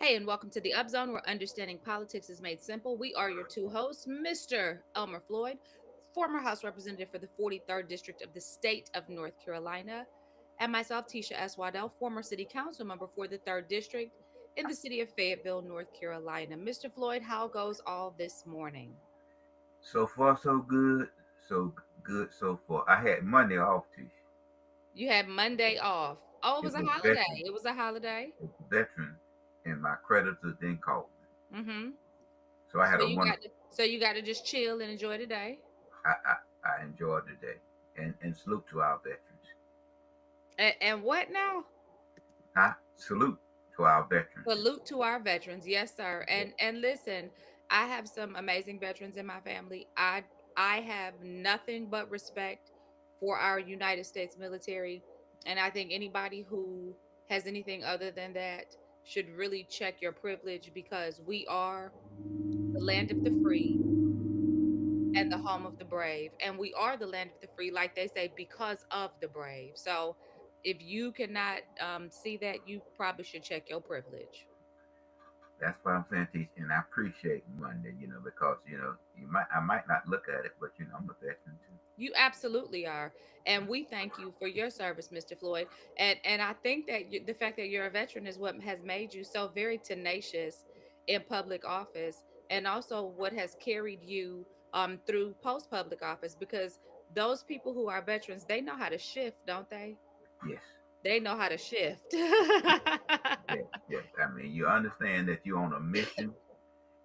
Hey, and welcome to the Upzone, where understanding politics is made simple. We are your two hosts, Mr. Elmer Floyd, former House Representative for the 43rd District of the state of North Carolina, and myself, Tisha S. Waddell, former City Council member for the 3rd District in the city of Fayetteville, North Carolina. Mr. Floyd, how goes all this morning? So far, so good. So good so far. I had Monday off too. You had Monday off. Oh, it It was a was holiday. veteran, It was a holiday. it was veteran, and my creditors didn't call me. Mm-hmm. So I So had a you got wonderful. to so you got to just chill and enjoy the day. I enjoyed the day, and salute to our veterans. And what now? I salute to our veterans. Salute to our veterans. Yes, sir. And listen, I have some amazing veterans in my family. I have nothing but respect for our United States military. And I think anybody who has anything other than that should really check your privilege, because we are the land of the free and the home of the brave. And we are the land of the free, like they say, because of the brave. So if you cannot see that, you probably should check your privilege. That's what I'm saying, Teach, and I appreciate Monday. Because I might not look at it, but I'm a veteran too. You absolutely are. And we thank you for your service, Mr. Floyd. And I think that the fact that you're a veteran is what has made you so very tenacious in public office, and also what has carried you through post public office, because those people who are veterans, they know how to shift, don't they? Yes, They know how to shift. yes, yes. I mean, you understand that you're on a mission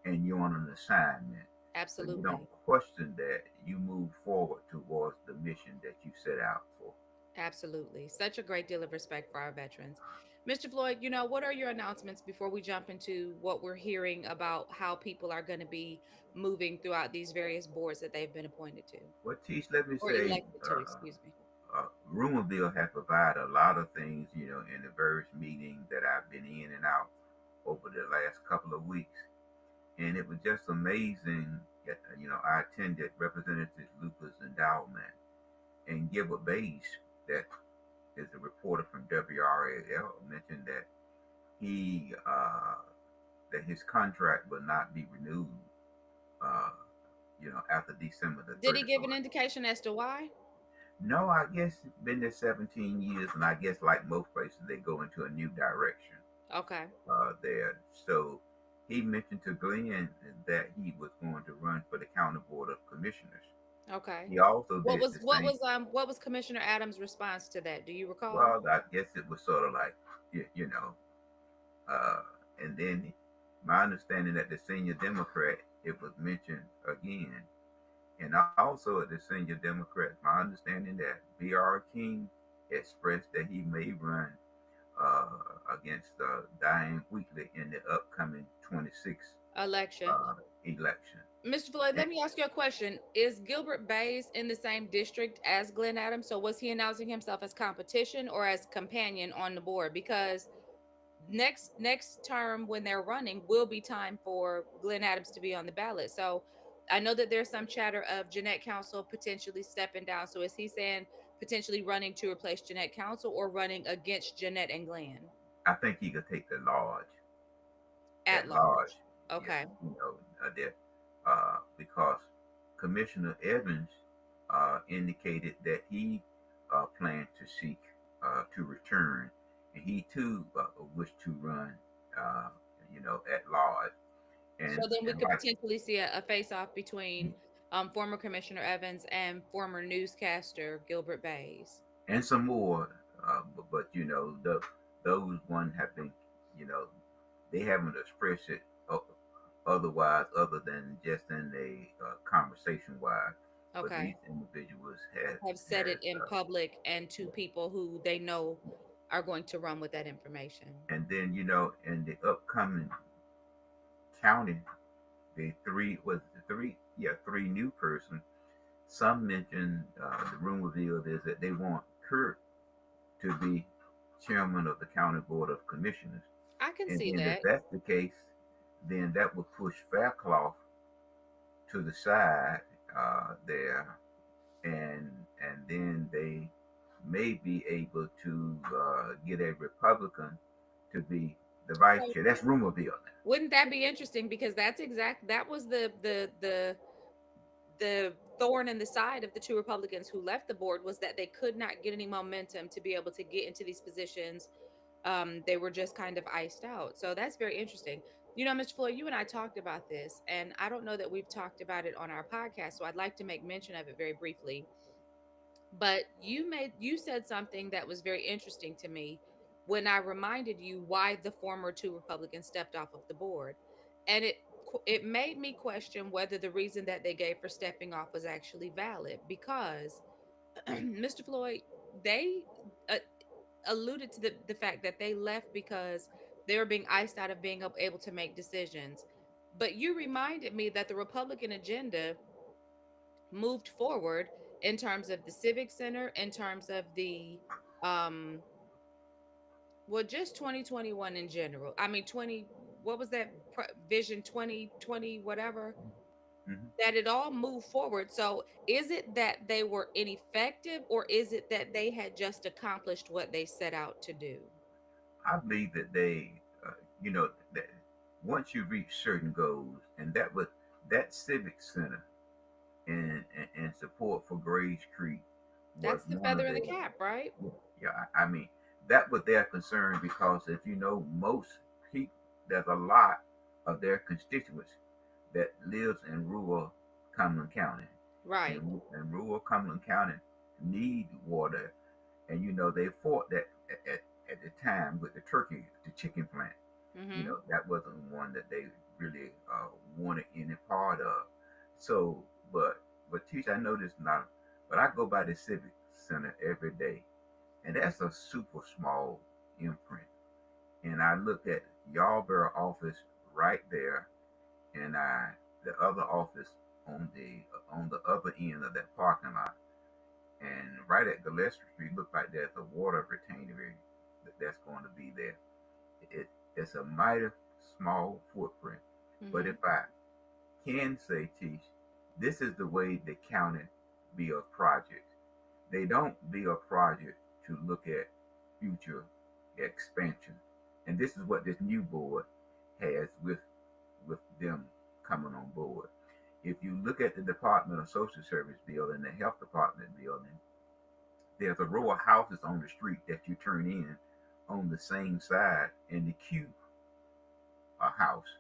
and you're on an assignment. So you don't Absolutely. question that. You move forward towards the mission that you set out for. Absolutely. Such a great deal of respect for our veterans. Mr. Floyd, what are your announcements before we jump into what we're hearing about how people are going to be moving throughout these various boards that they've been appointed to What Teach, let me or say, elected to, excuse me? Rumorville has provided a lot of things, in the various meetings that I've been in and out over the last couple of weeks. And it was just amazing. I attended Representative Lucas Endowment and Gilbert Bays, that is a reporter from WRAL, mentioned that he that his contract will not be renewed, uh, after December the Did he give an 31st. indication as to why? No, I guess it's been there 17 years, and I guess like most places, they go into a new direction Okay. there. So he mentioned to Glenn that he was going to run for the County Board of Commissioners. Okay. He also What did was the what same. was um what was Commissioner Adams' response to that? Do you recall? Well, I guess it was sort of like, you, you know, uh, and then my understanding that the senior Democrat, it was mentioned again. And also at the senior Democrat, my understanding that B.R. King expressed that he may run uh, against Diane Wheatley in the upcoming 26th Election. uh, election. Mr. Floyd, And let me ask you a question. Is Gilbert Bays in the same district as Glenn Adams? So was he announcing himself as competition or as companion on the board? Because next term when they're running will be time for Glenn Adams to be on the ballot. So I know that there's some chatter of Jeanette Council potentially stepping down. So is he saying potentially running to replace Jeanette Council or running against Jeanette and Glenn I think he could take the large, at at large, large? yes, Okay. that because Commissioner Evans indicated that he planned to seek to return, and he too wished to run, uh, at large, So and then we and could like potentially see a face off between former Commissioner Evans and former newscaster Gilbert Bays. and some more, but those one have been, you know, they haven't expressed it otherwise, other than just in a conversation wise. But these Okay. individuals had Have said has it in public and to people who they know are going to run with that information. and then in the upcoming county, the three new person. Some mentioned the rumor revealed is that they want Kurt to be chairman of the county board of commissioners, I can and see then if that. that's the case, then that would push Faircloth to the side there, and then they may be able to get a Republican to be the vice So chair. That's Rumorville now. wouldn't that be interesting? Because that was the thorn in the side of the two Republicans who left the board, was that they could not get any momentum to be able to get into these positions. They were just kind of iced out. So that's very interesting. You know, Mr. Floyd, you and I talked about this, and I don't know that we've talked about it on our podcast. So I'd like to make mention of it very briefly. But you said something that was very interesting to me when I reminded you why the former two Republicans stepped off of the board. And it made me question whether the reason that they gave for stepping off was actually valid, because Mr. Floyd, they uh, alluded to the fact that they left because they were being iced out of being able to make decisions. But you reminded me that the Republican agenda moved forward in terms of the civic center, in terms of the um well, just 2021 in general. I mean, 20, what was that, vision 2020 whatever, Hmm. that it all moved forward. So is it that they were ineffective, or is it that they had just accomplished what they set out to do? I believe that you know, that once you reach certain goals, and that was that civic center and support for Graves Creek was That's the one of feather in their, the cap, right? yeah. I mean, that was their concern because if you know most people, there's a lot of their constituents that lives in rural Cumberland County, Right. and rural Cumberland County need water, and you know they fought that at the time with the chicken plant. You Mm-hmm. know that wasn't one that they really wanted any part of. So, but teach, I know this now, but I go by the civic center every day, and that's a super small imprint. And I look at Yarborough office right there, and the other office on the other end of that parking lot, and right at Gillespie Street, look like there's a water retainery that's going to be there. It's a mighty small footprint, but Mm-hmm. if I can say, Teach, this is the way the county build projects. They don't build a project to look at future expansion, and this is what this new board has with them coming on board. If you look at the Department of Social Service building, the Health Department building, there's a row of houses on the street that you turn in on the same side in the queue, a house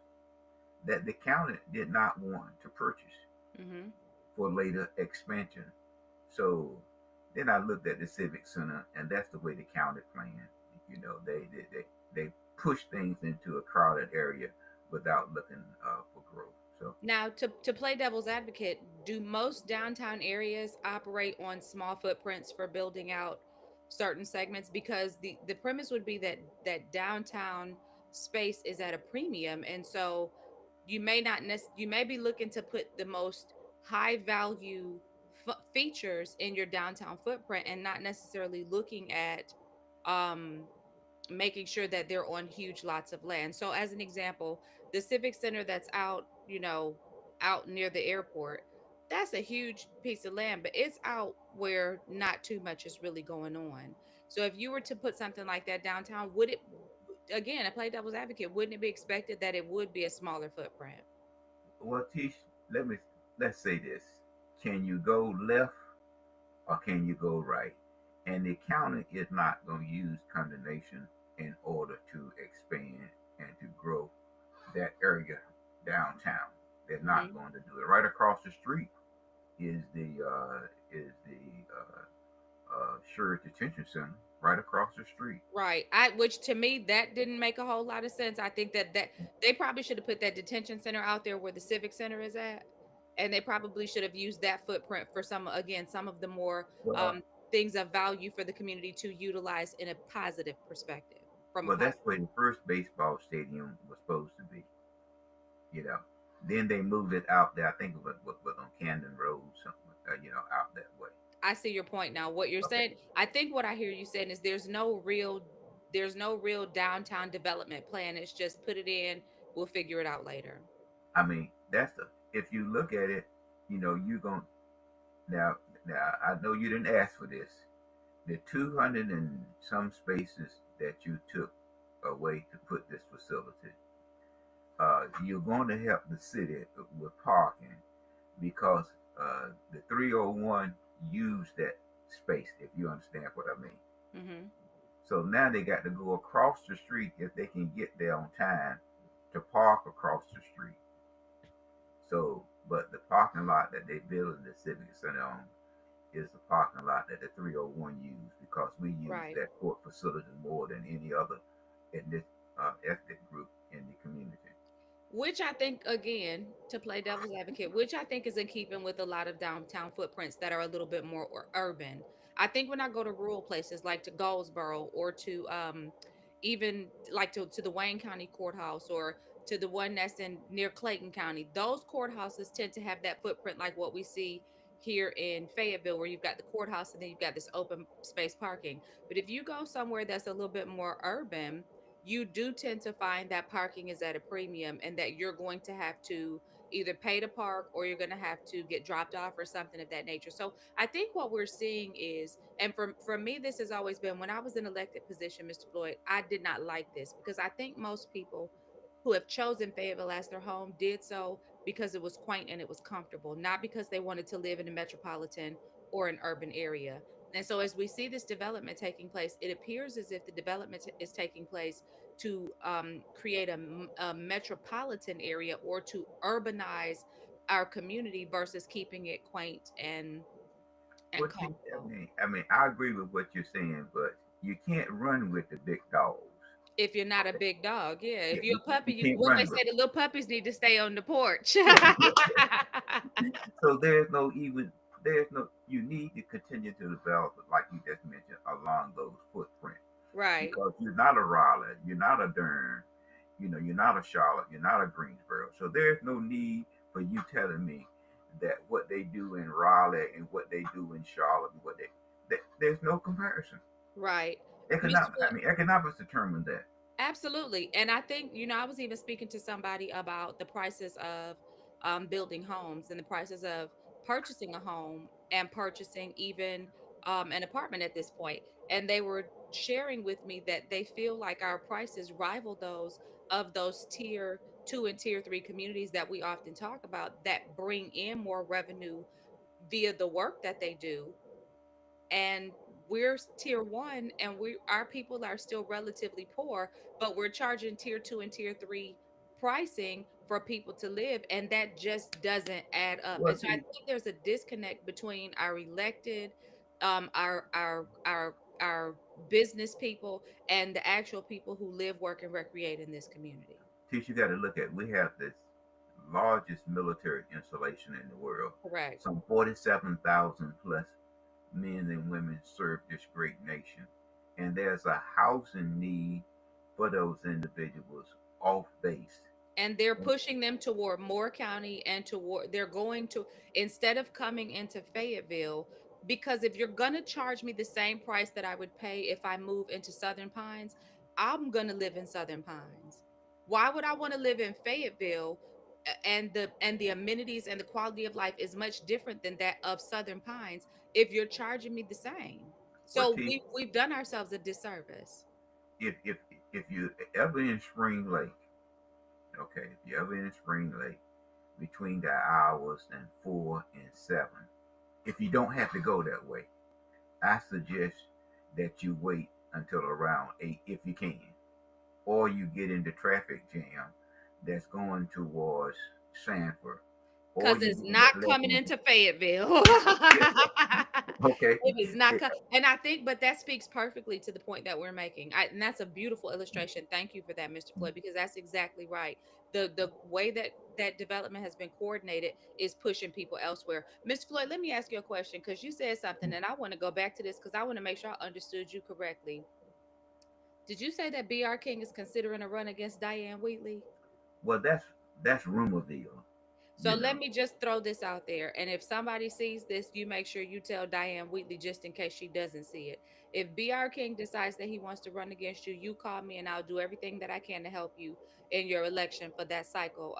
that the county did not want to purchase Mm-hmm. for later expansion. So then I looked at the civic center, and that's the way the county planned. You know, they push things into a crowded area without looking for growth. So Now, to play devil's advocate, do most downtown areas operate on small footprints for building out certain segments? Because the premise would be that downtown space is at a premium, and so you may be looking to put the most high value features in your downtown footprint, and not necessarily looking at um making sure that they're on huge lots of land. So as an example, the civic center that's out, out near the airport, that's a huge piece of land, but it's out where not too much is really going on. So if you were to put something like that downtown, would it, again, I play devil's advocate, wouldn't it be expected that it would be a smaller footprint? well, Tish, let me let's say this: can you go left or can you go right? And the county is not going to use condemnation in order to expand and to grow that area downtown. They're not Hmm. going to do it. Right across the street is the Sure Detention Center. Right across the street. Right. Which to me that didn't make a whole lot of sense. I think that they probably should have put that detention center out there where the civic center is at, and they probably should have used that footprint for some, again, some of the more Well, things of value for the community to utilize in a positive perspective, from a well, that's positive. where the first baseball stadium was supposed to be. You know, then they moved it out there. I think it was on Camden Road, something. Out that way. I see your point now. What you're Okay. saying, I think what I hear you saying is there's no real downtown development plan. It's just put it in, we'll figure it out later. I mean, that's the if you look at it, you're going now. Now I know you didn't ask for this. The 200 and some spaces that you took a way to put this facility. You're going to help the city with parking because the 301 use that space, if you understand what I mean. Mm-hmm. So now they got to go across the street if they can get there on time to park across the street. So, but the parking lot that they build in the Civic Center on is the parking lot that the 301 use because we use Right. that court facility more than any other ethnic, ethnic group in the community. Which I think, again, to play devil's advocate, which I think is in keeping with a lot of downtown footprints that are a little bit more urban. I think when I go to rural places like to Goldsboro or to even like to the Wayne County courthouse or to the one that's in near Clayton County, those courthouses tend to have that footprint like what we see here in Fayetteville, where you've got the courthouse and then you've got this open space parking. But if you go somewhere that's a little bit more urban, you do tend to find that parking is at a premium and that you're going to have to either pay to park or you're going to have to get dropped off or something of that nature. So I think what we're seeing is, and for me, this has always been when I was in elected position, Mr. Floyd, I did not like this because I think most people who have chosen Fayetteville as their home did so because it was quaint and it was comfortable, not because they wanted to live in a metropolitan or an urban area. And so, as we see this development taking place, it appears as if the development is taking place to create a metropolitan area or to urbanize our community versus keeping it quaint and What you, comfortable. I agree with what you're saying, but you can't run with the big dogs. If you're not a big dog, yeah. Yeah, If you're a puppy, you you can't what they run with say, the little puppies need to stay on the porch. so there's no even there's no you need to continue to develop like you just mentioned along those footprints Right. because you're not a Raleigh, you're not a Durham, you're not a Charlotte, you're not a Greensboro. So there's no need for you telling me that what they do in Raleigh and what they do in Charlotte and there's no comparison. Right. Mr. Economic, I Floyd, mean, economics determine that. absolutely. And I think, I was even speaking to somebody about the prices of building homes and the prices of purchasing a home and purchasing even an apartment at this point. And they were sharing with me that they feel like our prices rival those of those tier two and tier three communities that we often talk about that bring in more revenue via the work that they do, and we're tier one and we our people are still relatively poor, but we're charging tier two and tier three pricing for people to live, and that just doesn't add up. Well, And so I see, think there's a disconnect between our elected our business people and the actual people who live, work, and recreate in this community. Teach you got to look at we have this largest military installation in the world. Correct. Some 47,000 plus men and women serve this great nation. And there's a housing need for those individuals off base. And they're pushing them toward Moore County and toward they're going to, instead of coming into Fayetteville, because if you're going to charge me the same price that I would pay if I move into Southern Pines, I'm going to live in Southern Pines. Why would I want to live in Fayetteville? And the amenities and the quality of life is much different than that of Southern Pines if you're charging me the same. What So teach we've done ourselves a disservice. if if you ever in Spring Lake, okay, if you ever in Spring Lake between the hours and 4 and 7, if you don't have to go that way, I suggest that you wait until around 8 if you can, or you get into traffic jam that's going towards Sanford, or Because you it's end up not coming letting into Fayetteville. okay. It is not It, and I think, but that speaks perfectly to the point that we're making. And that's a beautiful illustration. Thank you for that, Mr. Floyd, because that's exactly right. The way that development has been coordinated is pushing people elsewhere. Mr. Floyd, let me ask you a question because you said something, and I want to go back to this because I want to make sure I understood you correctly. Did you say that B.R. King is considering a run against Diane Wheatley? well, that's rumorville, So you let know. me just throw this out there. And if somebody sees this, you make sure you tell Diane Wheatley just in case she doesn't see it. If B.R. King decides that he wants to run against you, you call me and I'll do everything that I can to help you in your election for that cycle,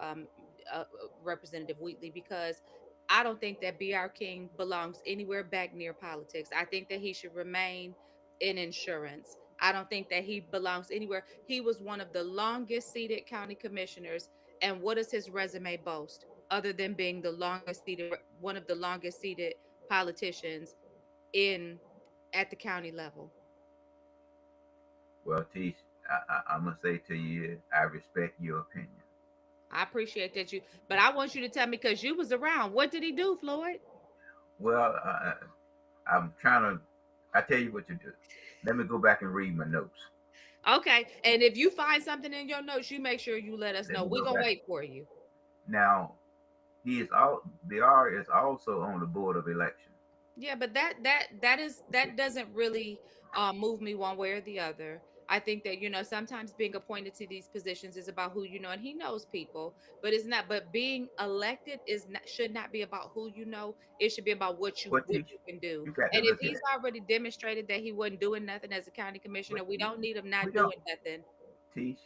Representative Wheatley, because I don't think that B.R. King belongs anywhere back near politics. I think that he should remain in insurance. I don't think that he belongs anywhere. He was one of the longest seated county commissioners. And what does his resume boast other than being the longest seated, one of the longest seated politicians in at the county level? Well, Tish, I'm gonna say to you, I respect your opinion. I appreciate that you, but I want you to tell me because you was around. What did he do, Floyd? Well, I'm trying to. I tell you what to do. Let me go back and read my notes. Okay. And if you find something in your notes, you make sure you let us Let know. me We're go gonna back. wait for you. Now, he is all. BR is also on the board of election. Yeah, but that doesn't really move me one way or the other. I think that sometimes being appointed to these positions is about who you know, and he knows people, but it's not. But being elected is not should not be about who you know. It should be about But what Tish, you can do. you got to And if look at he's it. already demonstrated that he wasn't doing nothing as a county But commissioner, we don't need him we not don't. doing nothing. Tish,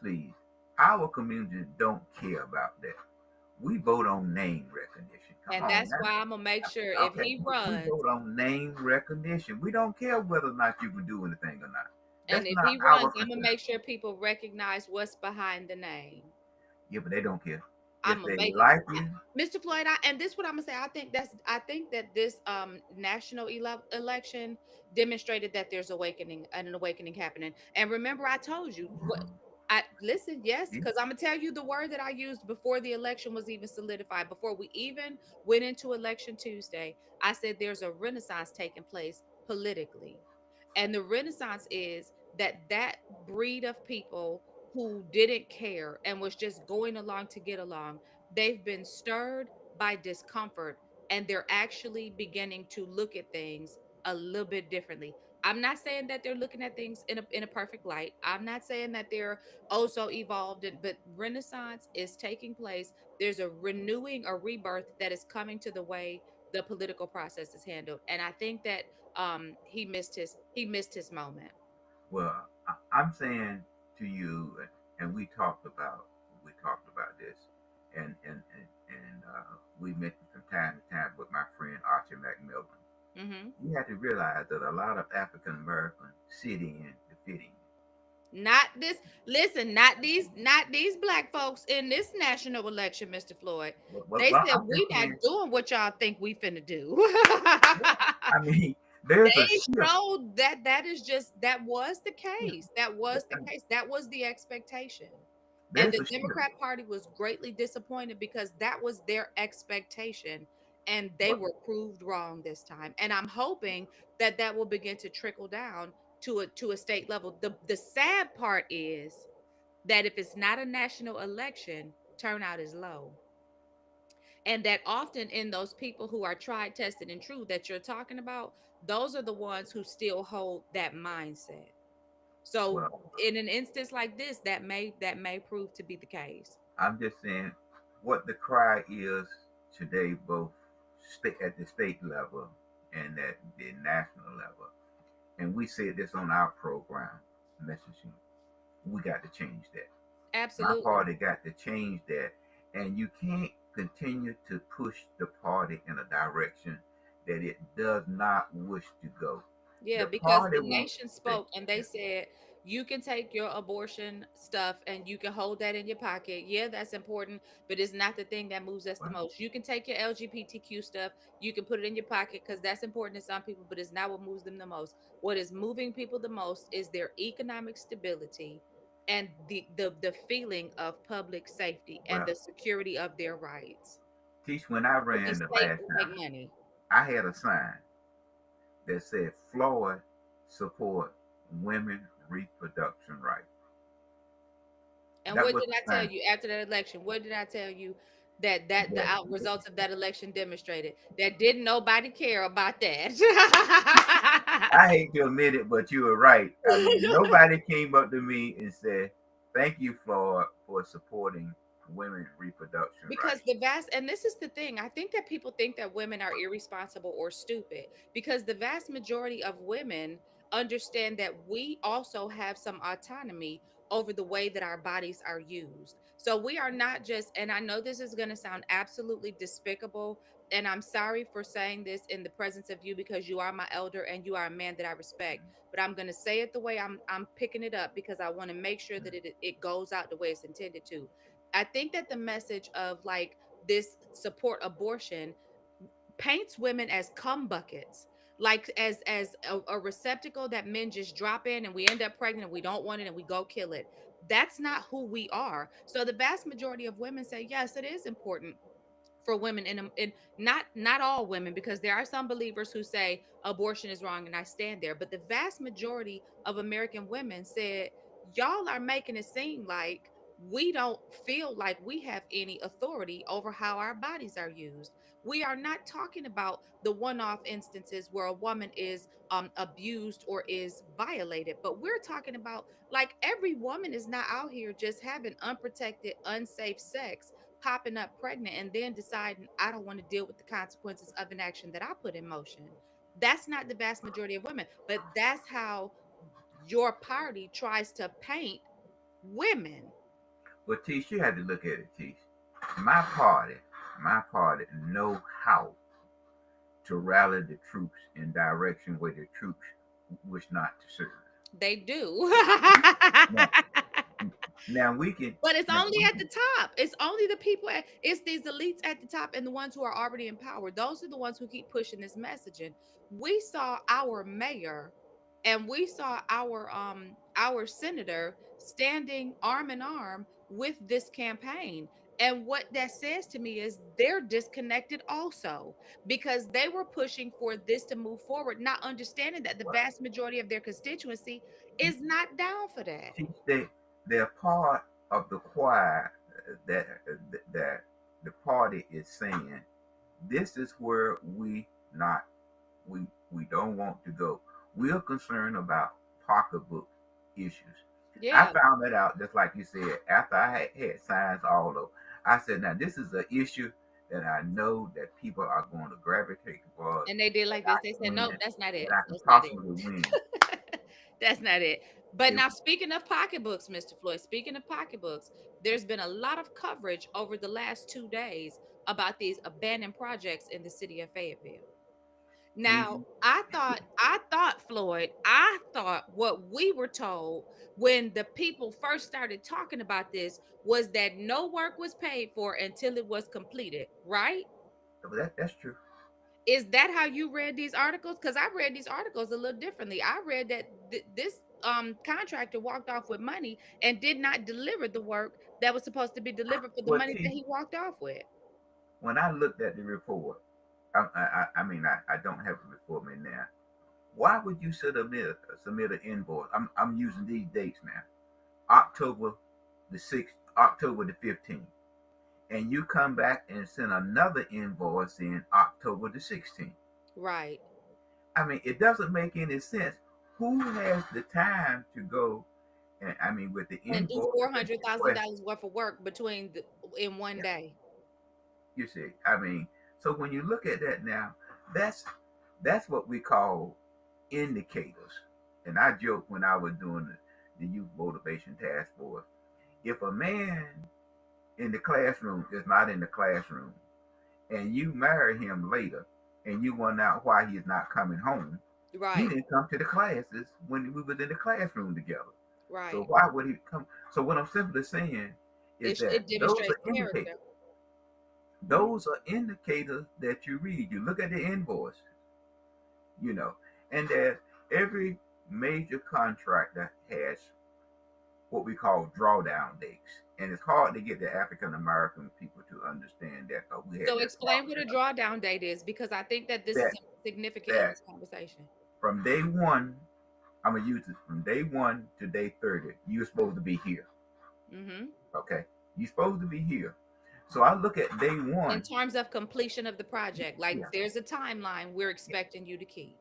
please. Our community don't care about that. We vote on name recognition. Come And on that's now. why I'm gonna make sure if Okay, he we runs, vote on name recognition. We don't care whether or not you can do anything or not. and That's if not he our runs, I'm gonna concern. make sure people recognize what's behind the name. Yeah, but they don't care. I'm If gonna they make it, like you, Mr. Floyd. And this what I'm gonna say. I think that this national election demonstrated that there's awakening, an awakening happening. And remember, I told you what I listen. Yes, see, because I'm gonna tell you the word that I used before the election was even solidified. Before we even went into election Tuesday, I said there's a renaissance taking place politically. And the renaissance is that breed of people who didn't care and was just going along to get along, they've been stirred by discomfort, and they're actually beginning to look at things a little bit differently. I'm not saying that they're looking at things in a perfect light. I'm not saying that they're so evolved, but renaissance is taking place. There's a renewing, a rebirth that is coming to the way the political process is handled. And I think that he missed his moment. well, I'm saying to you, and we talked about this, and we mentioned from time to time with my friend Archie McMillan. Hmm. You have to realize that a lot of African Americans sit in to fit in. Not this. Listen, not these black folks in this national election, Mr. Floyd. They said I'm we just not saying. doing what y'all think we finna do. I mean, there's a They shift. showed that that was the case. That was the case. That was the expectation. And There's the a shift. Democrat Party was greatly disappointed because that was their expectation, and they What? were proved wrong this time. And I'm hoping that that will begin to trickle down to a state level. The sad part is that if it's not a national election, turnout is low. And that often in those people who are tried, tested, and true that you're talking about, those are the ones who still hold that mindset. So Well, in an instance like this, that may prove to be the case. I'm just saying what the cry is today, both at the state level and at the national level. And we said this on our program messaging. We got to change that. My Absolutely. party got to change that. And you can't continue to push the party in a direction that it does not wish to go. Yeah, The because party the wants nation to say, spoke and they said you can take your abortion stuff and you can hold that in your pocket. Yeah, that's important, but it's not the thing that moves us the well, most. You can take your LGBTQ stuff, you can put it in your pocket because that's important to some people, but it's not what moves them the most. What is moving people the most is their economic stability and the feeling of public safety and well, the security of their rights. Teach, when I But the ran the state last will make time, money. I had a sign that said Floyd support women reproduction rights. And That what was did the I tell sign. you after that election? What did I tell you that the That, out results of that election demonstrated? That didn't nobody care about that. I hate to admit it, but you were right. I mean, nobody came up to me and said, "Thank you, Floyd, for supporting women reproduction Because rights." the vast, and this is the thing, I think that people think that women are irresponsible or stupid because the vast majority of women understand that we also have some autonomy over the way that our bodies are used. So we are not just, and I know this is going to sound absolutely despicable, and I'm sorry for saying this in the presence of you because you are my elder and you are a man that I respect, but I'm going to say it the way I'm picking it up because I want to make sure that it goes out the way it's intended to. I think that the message of like this support abortion paints women as cum buckets, like as a receptacle that men just drop in and we end up pregnant and we don't want it and we go kill it. That's not who we are. So the vast majority of women say yes, it is important for women, and not all women, because there are some believers who say abortion is wrong, and I stand there, but the vast majority of American women said y'all are making it seem like we don't feel like we have any authority over how our bodies are used. We are not talking about the one-off instances where a woman is abused or is violated, but we're talking about like every woman is not out here just having unprotected unsafe sex, popping up pregnant, and then deciding I don't want to deal with the consequences of an action that I put in motion. That's not the vast majority of women, but that's how your party tries to paint women. Well, Tish, you had to look at it, Tish. My party, my party know how to rally the troops in direction where the troops wish not to serve. They do. Now, now we can. But it's Now only we at can. the top. It's only the people it's these elites at the top and the ones who are already in power. Those are the ones who keep pushing this messaging. We saw our mayor and we saw our senator standing arm in arm with this campaign. And what that says to me is they're disconnected also, because they were pushing for this to move forward, not understanding that the Well, vast majority of their constituency is not down for that. Tish, they're part of the choir that the party is saying this is where not we don't want to go. We are concerned about pocketbook issues. I Yeah. found that out just like you said after I had signs all over. I said, now this is an issue that I know that people are going to gravitate towards, And they did like that this. I They can said, win, nope, that's not it. that I can That's not it. possibly win. That's not it. But If now, speaking of pocketbooks, Mr. Floyd, speaking of pocketbooks, there's been a lot of coverage over the last 2 days about these abandoned projects in the city of Fayetteville. Now, mhm, I thought, Floyd, I thought what we were told when the people first started talking about this was that no work was paid for until it was completed, right? that's true. Is that how you read these articles? Because I read these articles a little differently. I read that this contractor walked off with money and did not deliver the work that was supposed to be delivered for the Well, money that T, he walked off with. when I looked at the report, I mean, I don't have it before me now. Why would you submit an invoice? I'm using these dates now. October the 6th, October the 15th. And you come back and send another invoice in October the 16th. Right. I mean, it doesn't make any sense. Who has the time to go and I mean with the And do invoice four and hundred thousand request? dollars worth of work in one Yeah, day. you see, I mean, so when you look at that now, that's that's what we call indicators. And I joke when I was doing the youth motivation task force. If a man in the classroom is not in the classroom and you marry him later and you wonder out why he's not coming home, he Right. didn't come to the classes when we was in the classroom together. So Right. why would he come? So what I'm simply saying is that It those demonstrates are character. indicators. Those are indicators that you read. You look at the invoice, you know, and that every major contractor has what we call drawdown dates. And it's hard to get the African American people to understand that because we had So that explain problem what a in us. drawdown date is, because I think that this is That significant in that this conversation. from day one, I'm gonna use this from day one to day 30, you're supposed to be here. Mm-hmm. Okay. You're supposed to be here. So I look at day In one, terms of completion of the project, like yeah, there's a timeline we're yeah, expecting you to keep.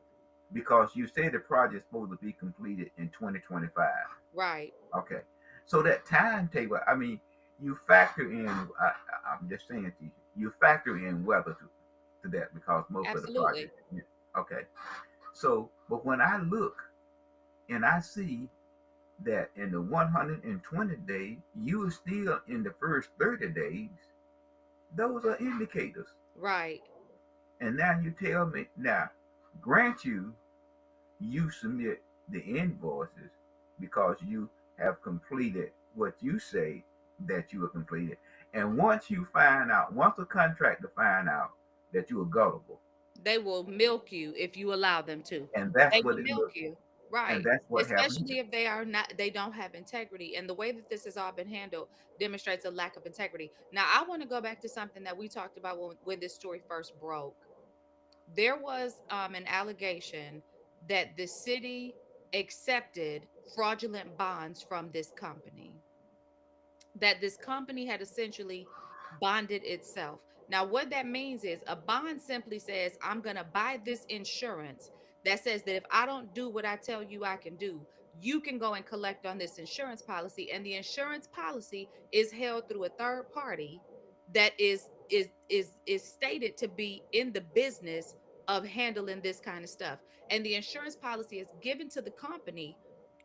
because you say the project is supposed to be completed in 2025. Right. Okay. So that timetable, I mean, you factor in, I'm just saying to you, you factor in weather to that because most of the Absolutely. projects, yeah, okay. So, but when I look and I see that in the 120 days, you are still in the first 30 days, those are indicators. Right. And now you tell me now, grant you submit the invoices because you have completed what you say that you have completed. And once the contractor find out that you are gullible, They will milk you if you allow them to. and that's They what will it milk looks, you. and Right. that's what happened here. Especially if they are not, they don't have integrity. And the way that this has all been handled demonstrates a lack of integrity. Now, I want to go back to something that we talked about when this story first broke. There was an allegation that the city accepted fraudulent bonds from this company, that this company had essentially bonded itself. Now, what that means is a bond simply says, I'm going to buy this insurance that says that if I don't do what I tell you I can do, you can go and collect on this insurance policy. And the insurance policy is held through a third party that is stated to be in the business of handling this kind of stuff. And the insurance policy is given to the company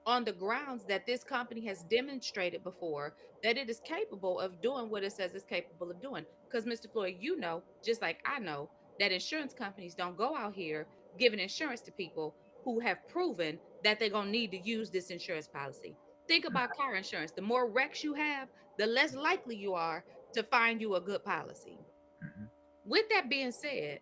on the grounds that this company has demonstrated before that it is capable of doing what it says it's capable of doing. Because, Mr. Floyd, you know, just like I know, that insurance companies don't go out here giving insurance to people who have proven that they're going to need to use this insurance policy. Think about car insurance. The more wrecks you have, the less likely you are to find you a good policy. Mhm. With that being said,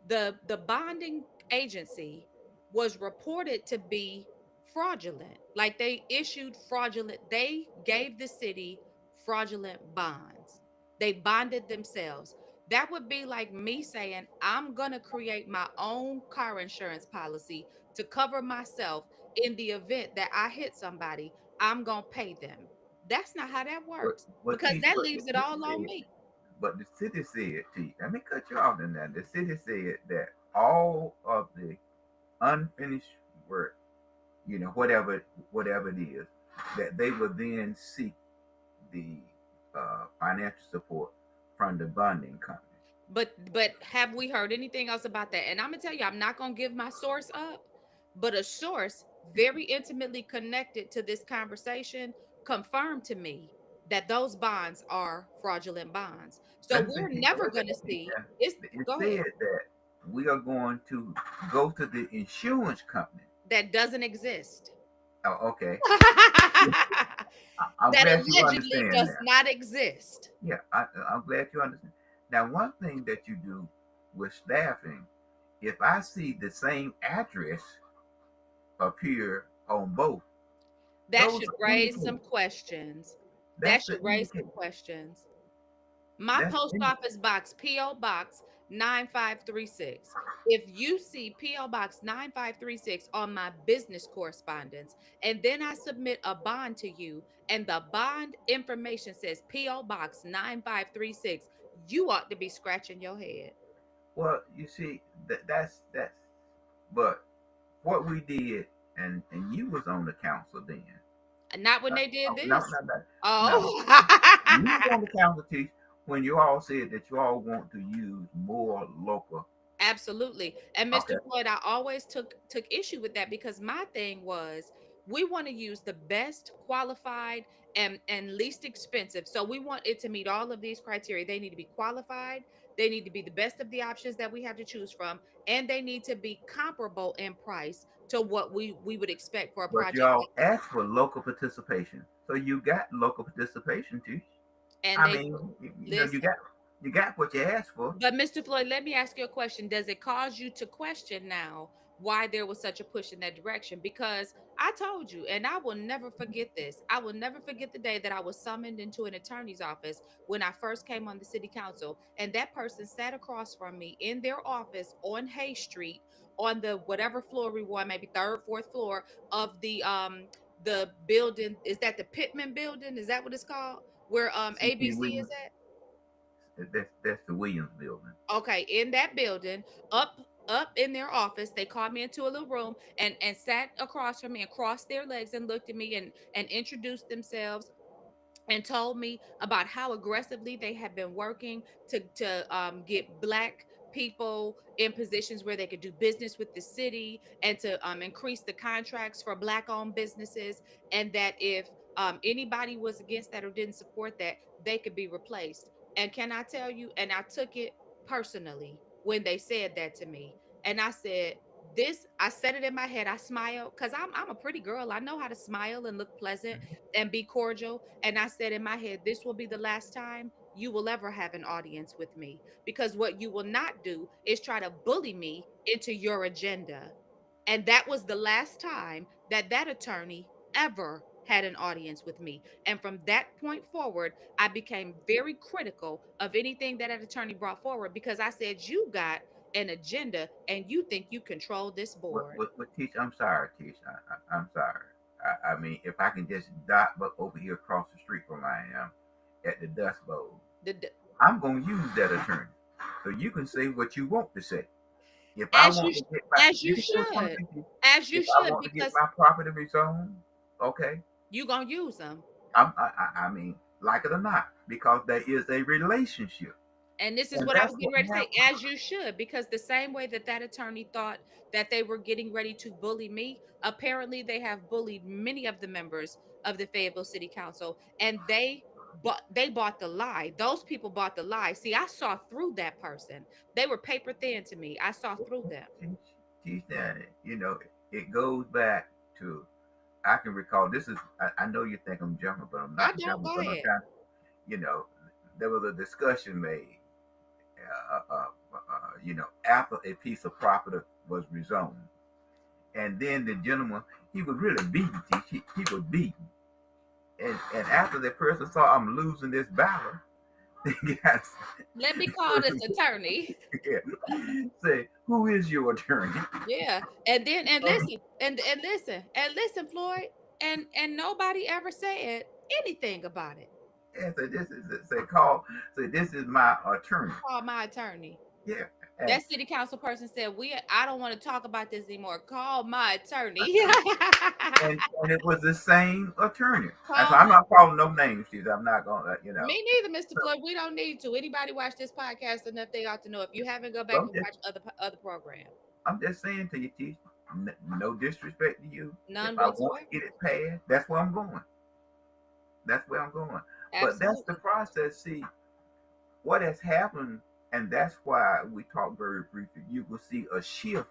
the bonding agency was reported to be fraudulent. Like they issued fraudulent, they gave the city fraudulent bonds. They bonded themselves. That would be like me saying, I'm going to create my own car insurance policy to cover myself in the event that I hit somebody, I'm going to pay them. That's not how that But works but because see, that but the leaves it city all on said, me. but the city said to you. Let me cut you off on that. The city said that all of the unfinished work, whatever it is, that they would then seek the financial support from the bonding company. But have we heard anything else about that? And I'm gonna tell you, I'm not gonna give my source up, but a source very intimately connected to this conversation confirmed to me that those bonds are fraudulent bonds. So Let me we're see. never Wait a gonna minute. see it's It go ahead. said that we are going to go to the insurance company. That doesn't exist. Oh, okay. That I'm glad you allegedly understand does now. not exist. Yeah, I'm glad you understand. Now, one thing that you do with staffing, if I see the same address appear on both, That those should are raise some indicators. questions. That That's the should raise some indicator. questions. My That's post indicator. office box, P.O. Box 9536. If you see P.O. Box 9536 on my business correspondence, and then I submit a bond to you, and the bond information says P.O. Box 9536, you ought to be scratching your head. Well, you see, that's. But what we did, and you was on the council then. Not when they did No, this. no, no, no. Oh. You was on the council, Teach, when you all said that you all want to use more local. Absolutely. And Mr. Okay, Floyd, I always took issue with that because my thing was we want to use the best qualified and least expensive. So we want it to meet all of these criteria. They need to be qualified, they need to be the best of the options that we have to choose from, and they need to be comparable in price to what we would expect for a but project y'all like this. asked for local participation, so you got local participation, Teach. And I they mean, you listen. got what you asked for. But Mr. Floyd, let me ask you a question. Does it cause you to question now why there was such a push in that direction? Because I told you, and I will never forget this. I will never forget the day that I was summoned into an attorney's office when I first came on the city council, and that person sat across from me in their office on Hay Street on the whatever floor we were, maybe third, fourth floor of the building. Is that the Pittman building? Is that what it's called? Where C.P. ABC is Williams. at? That's the Williams building. Okay, in that building, up in their office, they called me into a little room and sat across from me and crossed their legs and looked at me and introduced themselves and told me about how aggressively they have been working to get black people in positions where they could do business with the city and to increase the contracts for black owned businesses, and that if anybody was against that or didn't support that, they could be replaced. And can I tell you, and I took it personally. when they said that to me. And I said, this, I said it in my head. I smiled because I'm a pretty girl. I know how to smile and look pleasant and be cordial. And I said in my head, this will be the last time you will ever have an audience with me, because what you will not do is try to bully me into your agenda. And that was the last time that that attorney ever had an audience with me. And from that point forward, I became very critical of anything that an attorney brought forward, because I said, you got an agenda and you think you control this board. Teach? I'm sorry, Teach. I'm sorry. I mean, if I can just dot but over here across the street from where I am at the Dust Bowl, The, I'm going to use that attorney. So you can say what you want to say. If I as you want to get my, as you you can say should, something. as you If I should, want to get because my property rezoned, okay, you gonna use them. I mean, like it or not, because there is a relationship, And this is and what I that's was getting what ready to say, happened. as you should, because the same way that that attorney thought that they were getting ready to bully me, apparently they have bullied many of the members of the Fayetteville City Council, and they bought the lie. Those people bought the lie. See, I saw through that person. They were paper thin to me. I saw through them. Teach, teach that. It goes back to. I can recall. This is. I know you think I'm jumping, but I'm I not don't jumping. go But I'm ahead. trying. You know, there was a discussion made. After a piece of property was rezoned, and then the gentleman, he was really beaten. He was beaten, and after the person saw I'm losing this battle, yes, Let me the call this person, attorney. yeah, say, "Who is your attorney?" Yeah. And then and listen, and listen, Floyd, and nobody ever said anything about it. And say, "This is it." Say, "Call." Say, "This is my attorney." Call my attorney. Yeah, and That city council person said, I don't want to talk about this anymore. Call my attorney. and it was the same attorney. And so Call I'm my not calling no names, Steve. I'm not gonna. Me neither, Mr. So, Floyd. We don't need to. Anybody watch this podcast enough, they ought to know. If you haven't, go so back and watch other programs. I'm just saying to you, Teach. No disrespect to you. If None I want whatsoever. to get it passed, that's where I'm going. That's where I'm going. But that's the Absolutely. process. See what has happened, and that's why we talked very briefly. You will see a shift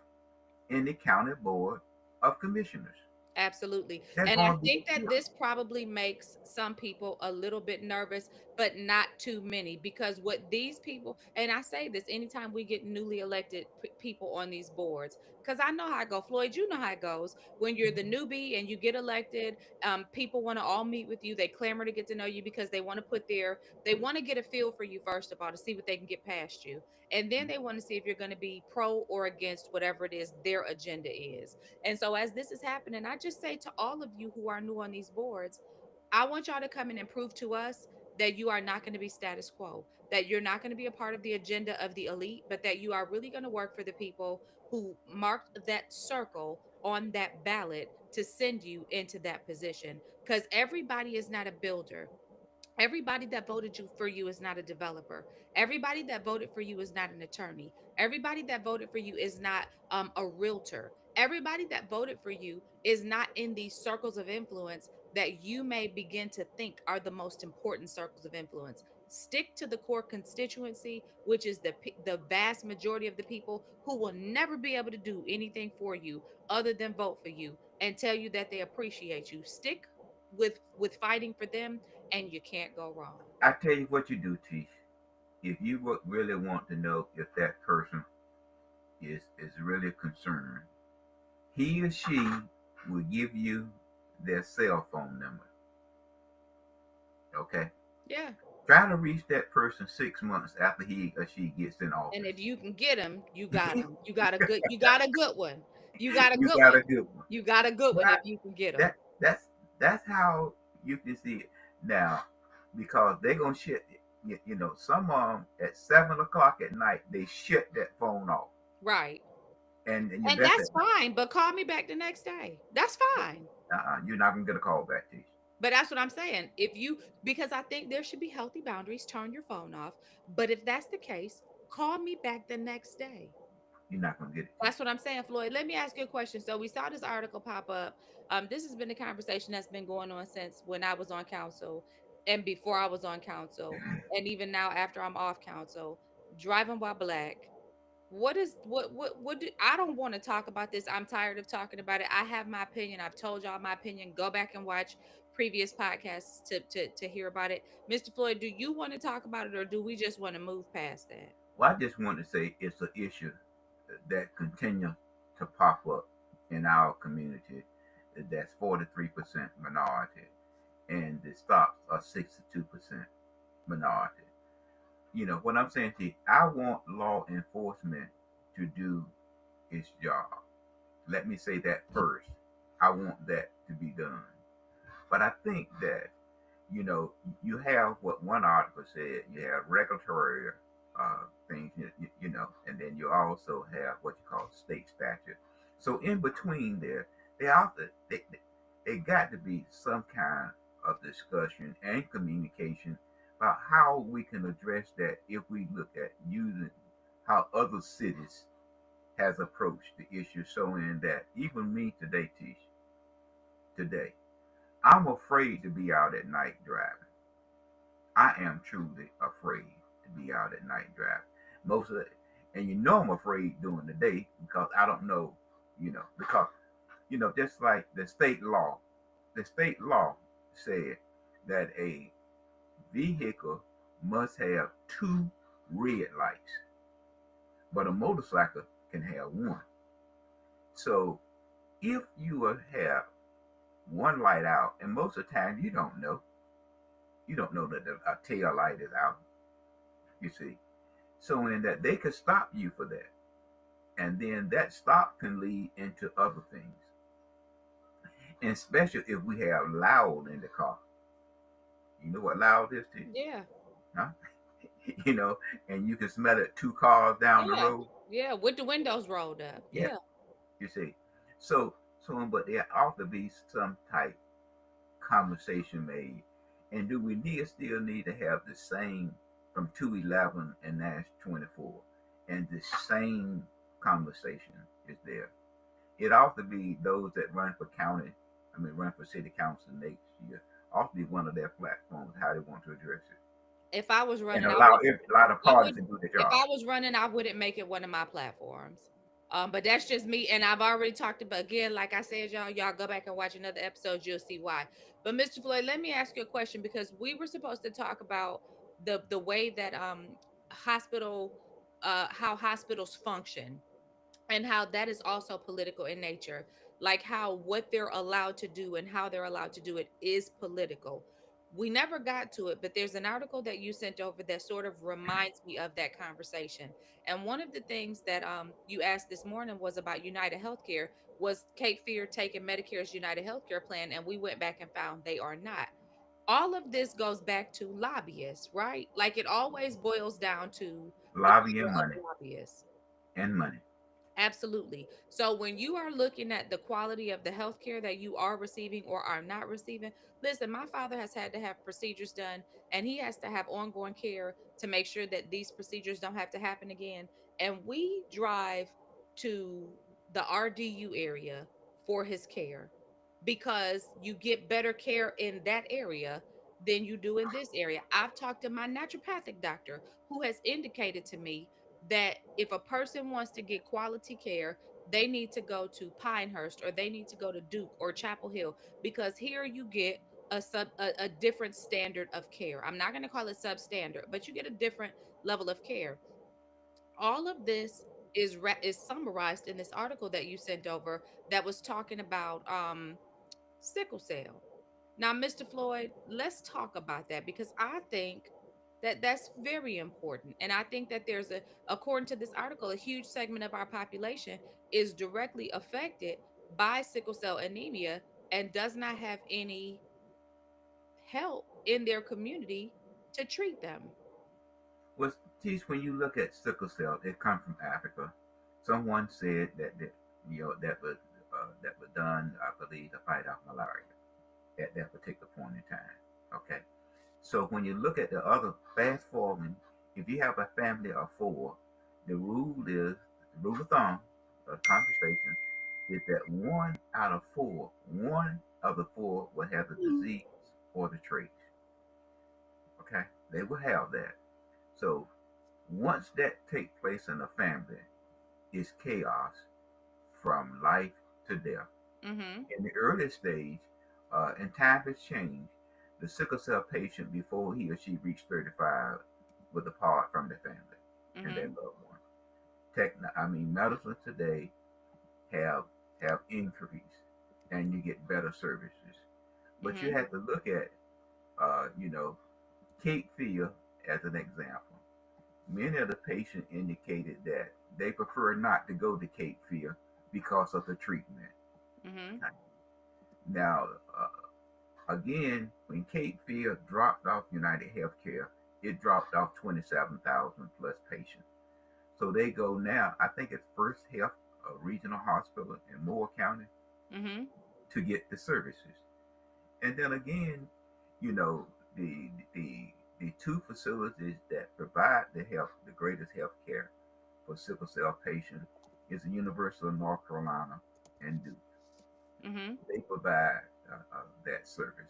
in the county board of commissioners. Absolutely. There's And I going to be think a that shift. this probably makes some people a little bit nervous, but not too many, because what these people, and I say this anytime we get newly elected people on these boards, because I know how it goes. Floyd, you know how it goes. When you're the newbie and you get elected, people want to all meet with you. They clamor to get to know you because they want to get a feel for you, first of all, to see what they can get past you. And then they want to see if you're going to be pro or against whatever it is their agenda is. And so, as this is happening, I just say to all of you who are new on these boards, I want y'all to come in and prove to us that you are not going to be status quo, that you're not going to be a part of the agenda of the elite, but that you are really going to work for the people who marked that circle on that ballot to send you into that position. Because everybody is not a builder. Everybody that voted for you is not a developer. Everybody that voted for you is not an attorney. Everybody that voted for you is not a realtor. Everybody that voted for you is not in these circles of influence that you may begin to think are the most important circles of influence. Stick to the core constituency, which is the vast majority of the people who will never be able to do anything for you other than vote for you and tell you that they appreciate you. Stick with fighting for them, and you can't go wrong. I tell you what you do, Teach. If you really want to know if that person is really concerned, he or she will give you their cell phone number. Okay. Yeah. Try to reach that person 6 months after he or she gets in And office. if you can get them, you got them. You got a good one. You got a You good got one. a good one. You got a good one Try, if you can get them. that's how you can see it now, because they're gonna shut. Some of them at 7 o'clock at night they shut that phone off, Right. and And that's that's it. fine, but call me back the next day. That's fine. You're not gonna get a call back, Teach. But that's what I'm saying. Because I think there should be healthy boundaries, turn your phone off. But if that's the case, call me back the next day. You're not gonna get it, Teach. That's what I'm saying, Floyd. Let me ask you a question. So we saw this article pop up. This has been a conversation that's been going on since when I was on council and before I was on council, and even now after I'm off council. Driving while black. what do I don't want to talk about this. I'm tired of talking about it. I have my opinion. I've told y'all my opinion. Go back and watch previous podcasts to hear about it. Mr. Floyd, do you want to talk about it, or do we just want to move past that? Well, I just want to say it's an issue that continue to pop up in our community. That's 43% minority, and the stops are 62% minority. What I'm saying to you, I want law enforcement to do its job. Let me say that first. I want that to be done. But I think that, you know, you have what one article said, you have regulatory things, and then you also have what you call state statute. So in between there, they have to, they got to be some kind of discussion and communication about how we can address that if we look at using how other cities has approached the issue, showing that even me today, today, I'm afraid to be out at night driving. I am truly afraid to be out at night driving. Most of it, and I'm afraid during the day because I don't know, because just like the state law said that a vehicle must have two red lights, but a motorcycle can have one. So if you have one light out, and most of the time you don't know that a tail light is out. You see, so in that they could stop you for that, and then that stop can lead into other things, and especially if we have loud in the car. You know what loud is to you, Yeah. huh? you know, and you can smell it 2 cars down the Yeah. road. Yeah. With the windows rolled up. Yeah, Yeah. you see. But there ought to be some type conversation made. And do we still need to have the same from 211 and Nash 24? And the same conversation is there. It ought to be those that run for county, run for city council next year, ought to be one of their platforms, how they want to address it. If I was And running, I allow would a lot of I parties would to do their if job. I was running, I wouldn't make it one of my platforms. But that's just me, and I've already talked about again, like I said, y'all go back and watch another episode, you'll see why. But Mr. Floyd, let me ask you a question because we were supposed to talk about the way that hospital how hospitals function and how that is also political in nature, like how what they're allowed to do and how they're allowed to do it is political. We never got to it, but there's an article that you sent over that sort of reminds me of that conversation. And one of the things that you asked this morning was about United Healthcare. Was Cape Fear taking Medicare's United Healthcare plan? And we went back and found they are not. All of this goes back to lobbyists, right? Like it always boils down to the Lobbying power of money lobbyists. and money. Absolutely. So when you are looking at the quality of the healthcare that you are receiving or are not receiving, listen, my father has had to have procedures done and he has to have ongoing care to make sure that these procedures don't have to happen again. And we drive to the RDU area for his care because you get better care in that area than you do in this area. I've talked to my naturopathic doctor who has indicated to me that if a person wants to get quality care, they need to go to Pinehurst or they need to go to Duke or Chapel Hill because here you get a different standard of care. I'm not going to call it substandard, but you get a different level of care. All of this is summarized in this article that you sent over that was talking about sickle cell. Now, Mr. Floyd, let's talk about that because I think that that's very important. And I think that there's according to this article, a huge segment of our population is directly affected by sickle cell anemia and does not have any help in their community to treat them. Well, teach when you look at sickle cell, it comes from Africa. Someone said that was done, I believe, to fight off malaria at that particular point in time. Okay, so when you look at the other, fast forwarding, if you have a family of four, the rule of thumb of conversation is that one of the four will have the disease or the trait. Okay, they will have that. So once that takes place in a family, is chaos from life to death. Mhm. In the early stage, and time has changed, the sickle cell patient before he or she reached 35 would depart from the family and their Mhm. loved ones. Medicine today have have increased, and you get better services. But you Mhm. have to look at, you know, Cape Fear as an example. Many of the patients indicated that they prefer not to go to Cape Fear because of the treatment. Mhm. Now, again, when Cape Fear dropped off United Healthcare, it dropped off 27,000 plus patients. So they go now, I think it's First Health Regional Hospital in Moore County Mhm. to get the services. And then again, you know, the two facilities that provide the greatest health care for sickle cell patients is the University of North Carolina and Duke. Mhm. They provide that service.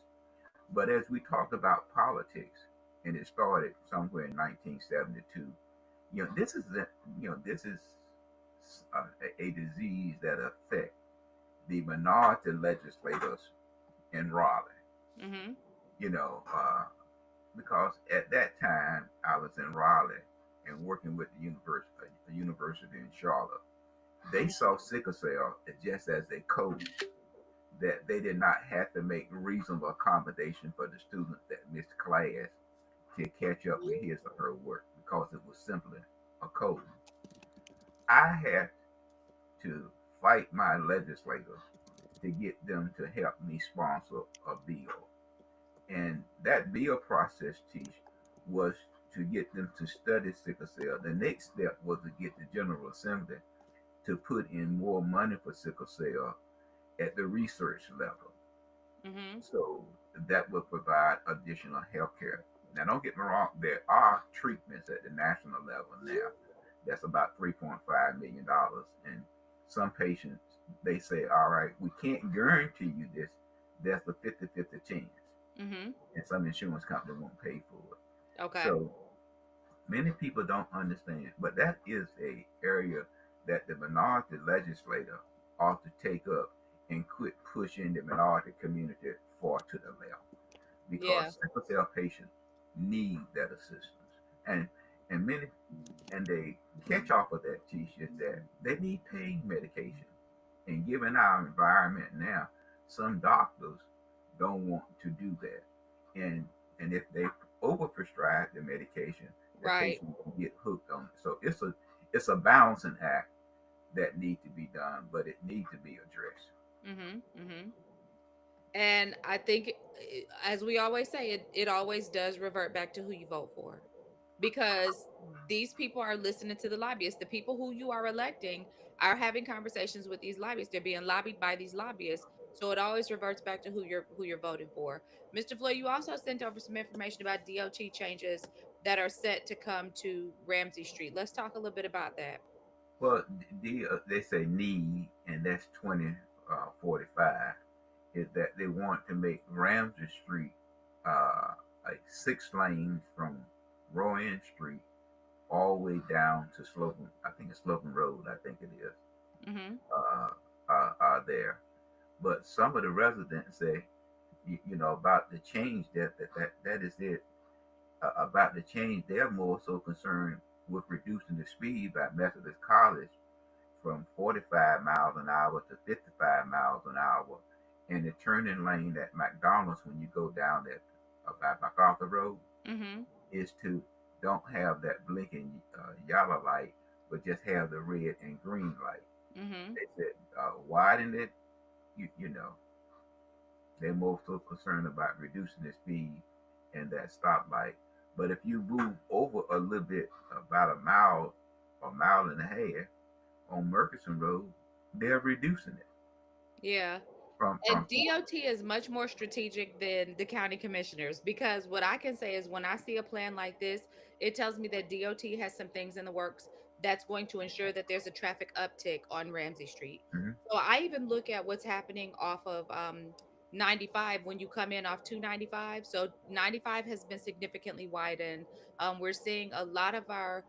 But as we talk about politics, and it started somewhere in 1972, this is a disease that affects the minority legislators in Raleigh. Mhm. You know, because at that time I was in Raleigh and working with the university in Charlotte. They Mhm. saw sickle cell just as a code that they did not have to make reasonable accommodation for the students that missed class to catch up with his or her work because it was simply a code. I had to fight my legislators to get them to help me sponsor a bill. And that bill process, teach, was to get them to study sickle cell. The next step was to get the General Assembly to put in more money for sickle cell at the research level. Mhm. So that will provide additional health care. Now, don't get me wrong, there are treatments at the national level now. That's about $3.5 million. And some patients, they say, all right, we can't guarantee you this. That's a 50-50 chance. Mhm. And some insurance company won't pay for it. Okay. So many people don't understand, but that is a area that the minority legislator ought to take up and quit pushing the minority community far to the left Yeah. because sickle cell patients need that assistance. And and many and they catch off of that teacher that they need pain medication. And given our environment now, some doctors don't want to do that. And and if they overprescribe the medication, the Right. patient will get hooked on it. So it's a balancing act that needs to be done, but it needs to be addressed. Mhm. Mhm. And I think, as we always say, it always does revert back to who you vote for, because these people are listening to the lobbyists. The people who you are electing are having conversations with these lobbyists. They're being lobbied by these lobbyists. So it always reverts back to who you're voting for. Mr. Floyd, you also sent over some information about DOT changes that are set to come to Ramsey Street. Let's talk a little bit about that. Well, they say need, and that's 2045. Is that they want to make Ramsey Street like 6 lanes from Rowan Street all the way down to Slocum. I think it's Slocum Road. I think it is. Mhm. Uh, are there, but some of the residents say, about the change that is it. About the change, they're more so concerned with reducing the speed by Methodist College from 45 miles an hour to 55 miles an hour. And the turning lane at McDonald's when you go down that by MacArthur Road Mhm. is to don't have that blinking yellow light, but just have the red and green light. Mhm. They said widen it. You know, they're more so concerned about reducing the speed and that stoplight. But if you move over a little bit, about a mile and a half on Murchison Road, they're reducing it Yeah. from And DOT is much more strategic than the county commissioners, because what I can say is when I see a plan like this, it tells me that DOT has some things in the works that's going to ensure that there's a traffic uptick on Ramsey Street. Mhm. So I even look at what's happening off of 95 when you come in off 295. So 95 has been significantly widened. We're seeing a lot of our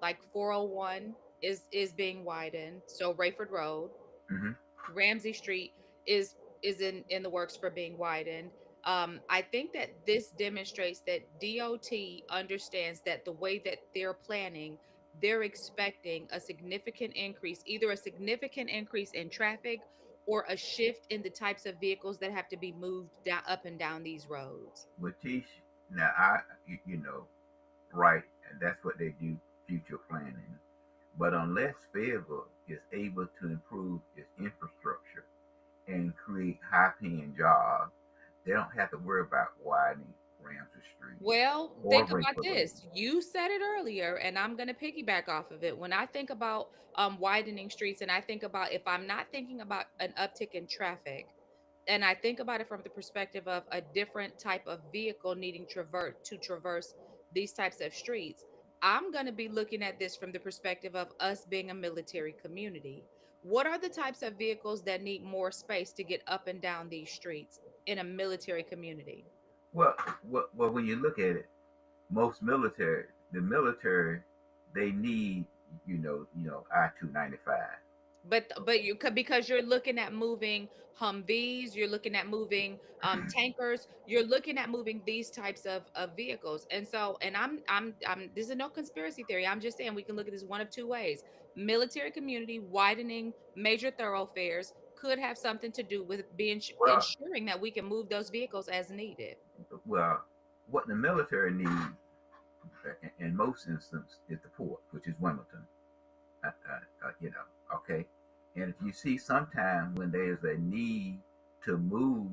like 401 is being widened. So Rayford Road, Hmm. Ramsey Street is in the works for being widened. I think that this demonstrates that DOT understands that the way that they're planning, they're expecting a significant increase, either a significant increase in traffic or a shift in the types of vehicles that have to be moved down up and down these roads. But Tish, now you know, right, and that's what they do, future planning. But unless Fayetteville is able to improve its infrastructure and create high-paying jobs, they don't have to worry about widening Ramsey Street Well, or think about Rayford Road. this. You said it earlier, and I'm going to piggyback off of it. When I think about widening streets, and I think about if I'm not thinking about an uptick in traffic, and I think about it from the perspective of a different type of vehicle needing traverse these types of streets, I'm going to be looking at this from the perspective of us being a military community. What are the types of vehicles that need more space to get up and down these streets in a military community? Well, well, when you look at it, the military, they need, I-295. But you could, because you're looking at moving Humvees, you're looking at moving tankers, you're looking at moving these types of vehicles. And so, and I'm this is no conspiracy theory. I'm just saying we can look at this one of two ways. Military community widening major thoroughfares could have something to do with being Well, ensuring that we can move those vehicles as needed. well, what the military needs in most instances is the port, which is Wilmington. Okay. And if you see sometime when there's a need to move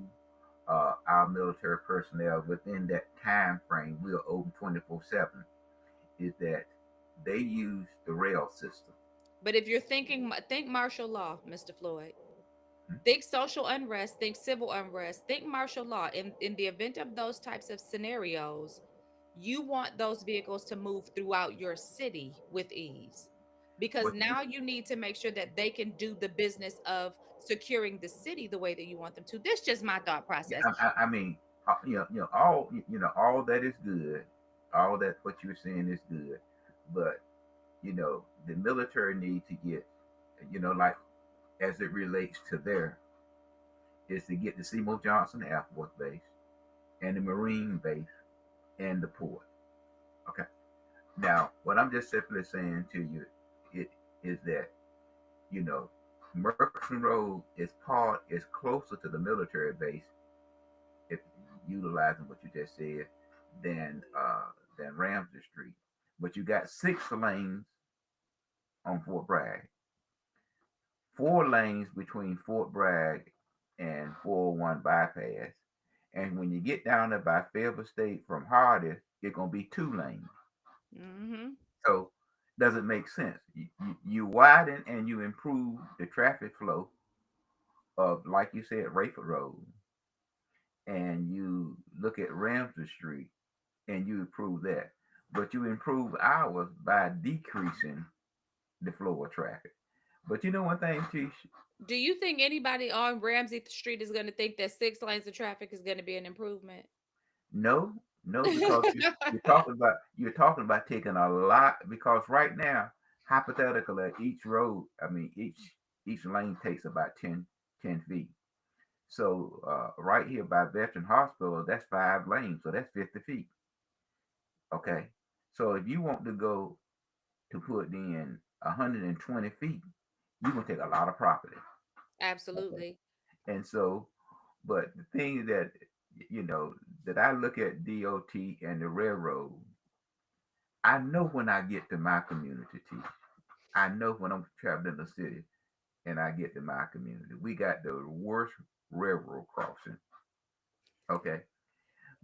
our military personnel within that time frame, we are open 24/7. Is that they use the rail system. But if you're thinking, think martial law, Mr. Floyd. Hmm? Think social unrest, think civil unrest, think martial law. In the event of those types of scenarios, you want those vehicles to move throughout your city with ease. Because But now you need to make sure that they can do the business of securing the city the way that you want them to. That's just my thought yeah, process. I mean, all that is good. All that what you're saying is good, but the military need to get, like as it relates to there, is to get the Seymour Johnson Air Force Base and the Marine Base and the port. Okay. Now, what I'm just simply saying to you it, is that, you know, Merckson Road is closer to the military base if utilizing what you just said than Ramsey Street. But you got 6 lanes on Fort Bragg, 4 lanes between Fort Bragg and 401 bypass. And when you get down there by Fayetteville State from Hardy, it's gonna be 2 lanes. Hmm. So does it make sense? You widen and you improve the traffic flow of, like you said, Rayford Road, and you look at Ramsey Street and you improve that. But you improve ours by decreasing the flow of traffic. But you know one thing, Tish? Do you think anybody on Ramsey Street is going to think that 6 lanes of traffic is going to be an improvement? No, no, because you're talking about taking a lot, because right now, hypothetical at each road, I mean each lane takes about 10 feet. So right here by Veteran Hospital, that's 5 lanes, so that's 50 feet. Okay. So if you want to go to put in 120 feet, you're gonna take a lot of property. Okay. Absolutely. And so, but the thing that you know that I look at DOT and the railroad, I know when I get to my community, T. I know when I'm traveling the city and I get to my community, we got the worst railroad crossing. Okay.